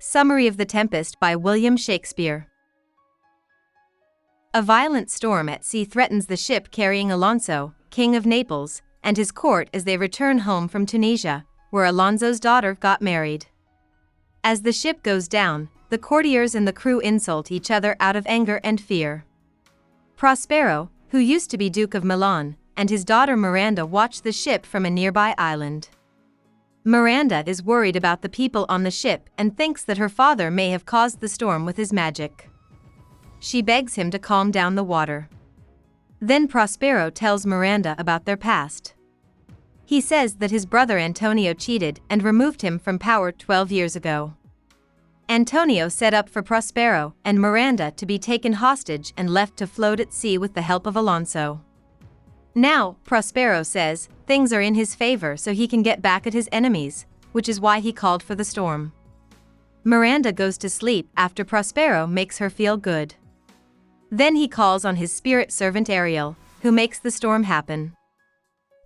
Summary of The Tempest by William Shakespeare. A violent storm at sea threatens the ship carrying Alonso, King of Naples, and his court as they return home from Tunisia, where Alonso's daughter got married. As the ship goes down, the courtiers and the crew insult each other out of anger and fear. Prospero, who used to be Duke of Milan, and his daughter Miranda watch the ship from a nearby island. Miranda is worried about the people on the ship and thinks that her father may have caused the storm with his magic. She begs him to calm down the water. Then Prospero tells Miranda about their past. He says that his brother Antonio cheated and removed him from power 12 years ago. Antonio set up for Prospero and Miranda to be taken hostage and left to float at sea with the help of Alonso. Now, Prospero says, things are in his favor so he can get back at his enemies, which is why he called for the storm. Miranda goes to sleep after Prospero makes her feel good. Then he calls on his spirit servant Ariel, who makes the storm happen.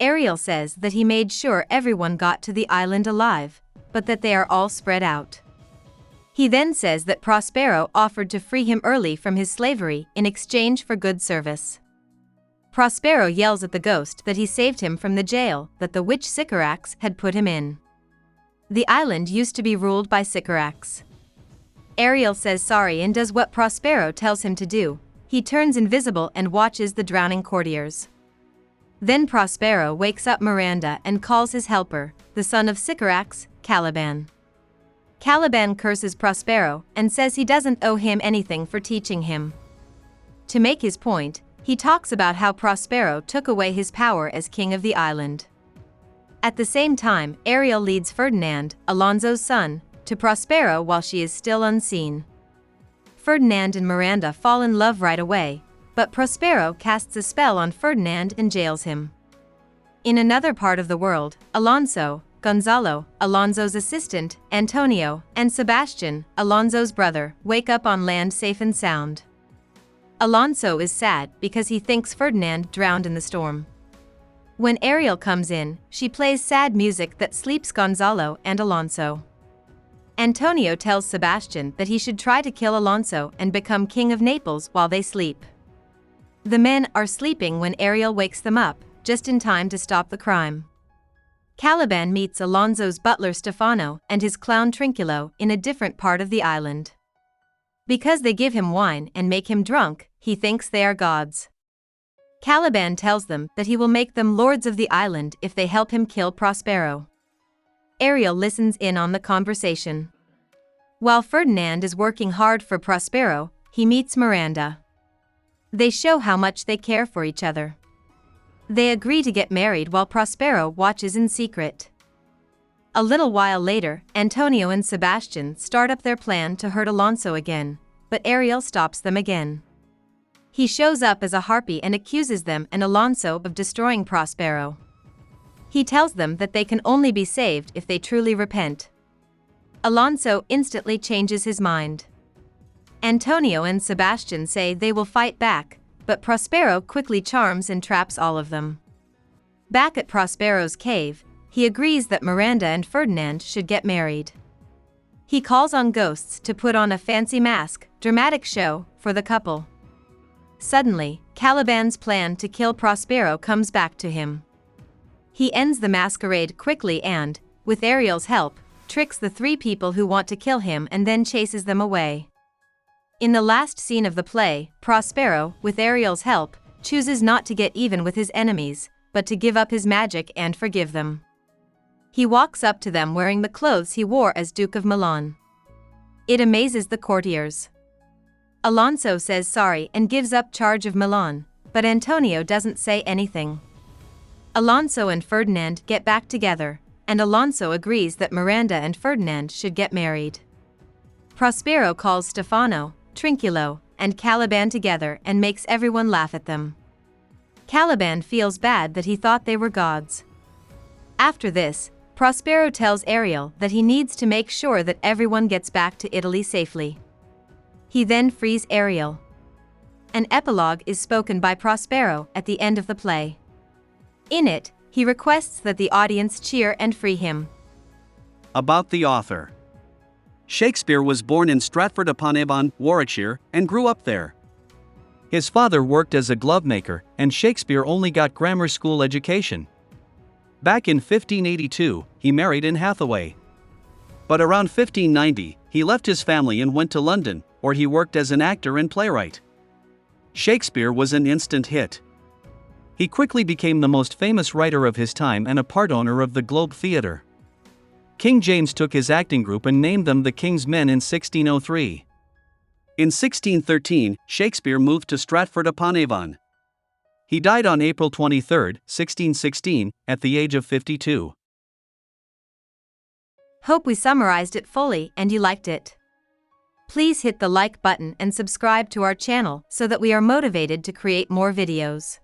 Ariel says that he made sure everyone got to the island alive, but that they are all spread out. He then says that Prospero offered to free him early from his slavery in exchange for good service. Prospero yells at the ghost that he saved him from the jail that the witch Sycorax had put him in. The island used to be ruled by Sycorax. Ariel says sorry and does what Prospero tells him to do. He turns invisible and watches the drowning courtiers. Then Prospero wakes up Miranda and calls his helper, the son of Sycorax, Caliban. Caliban curses Prospero and says he doesn't owe him anything for teaching him. To make his point, he talks about how Prospero took away his power as king of the island. At the same time, Ariel leads Ferdinand, Alonso's son, to Prospero while she is still unseen. Ferdinand and Miranda fall in love right away, but Prospero casts a spell on Ferdinand and jails him. In another part of the world, Alonso, Gonzalo, Alonso's assistant, Antonio, and Sebastian, Alonso's brother, wake up on land safe and sound. Alonso is sad because he thinks Ferdinand drowned in the storm. When Ariel comes in, she plays sad music that sleeps Gonzalo and Alonso. Antonio tells Sebastian that he should try to kill Alonso and become king of Naples while they sleep. The men are sleeping when Ariel wakes them up, just in time to stop the crime. Caliban meets Alonso's butler Stefano and his clown Trinculo in a different part of the island. Because they give him wine and make him drunk, he thinks they are gods. Caliban tells them that he will make them lords of the island if they help him kill Prospero. Ariel listens in on the conversation. While Ferdinand is working hard for Prospero, he meets Miranda. They show how much they care for each other. They agree to get married while Prospero watches in secret. A little while later, Antonio and Sebastian start up their plan to hurt Alonso again, but Ariel stops them again. He shows up as a harpy and accuses them and Alonso of destroying Prospero. He tells them that they can only be saved if they truly repent. Alonso instantly changes his mind. Antonio and Sebastian say they will fight back, but Prospero quickly charms and traps all of them. Back at Prospero's cave, he agrees that Miranda and Ferdinand should get married. He calls on ghosts to put on a fancy mask, dramatic show, for the couple. Suddenly, Caliban's plan to kill Prospero comes back to him. He ends the masquerade quickly and, with Ariel's help, tricks the three people who want to kill him and then chases them away. In the last scene of the play, Prospero, with Ariel's help, chooses not to get even with his enemies, but to give up his magic and forgive them. He walks up to them wearing the clothes he wore as Duke of Milan. It amazes the courtiers. Alonso says sorry and gives up charge of Milan, but Antonio doesn't say anything. Alonso and Ferdinand get back together, and Alonso agrees that Miranda and Ferdinand should get married. Prospero calls Stefano, Trinculo, and Caliban together and makes everyone laugh at them. Caliban feels bad that he thought they were gods. After this, Prospero tells Ariel that he needs to make sure that everyone gets back to Italy safely. He then frees Ariel. An epilogue is spoken by Prospero at the end of the play. In it, he requests that the audience cheer and free him. About the author. Shakespeare was born in Stratford-upon-Avon, Warwickshire, and grew up there. His father worked as a glovemaker, and Shakespeare only got grammar school education. Back in 1582, he married Anne Hathaway. But around 1590, he left his family and went to London, where he worked as an actor and playwright. Shakespeare was an instant hit. He quickly became the most famous writer of his time and a part owner of the Globe Theatre. King James took his acting group and named them the King's Men in 1603. In 1613, Shakespeare moved to Stratford-upon-Avon. He died on April 23, 1616, at the age of 52. Hope we summarized it fully and you liked it. Please hit the like button and subscribe to our channel so that we are motivated to create more videos.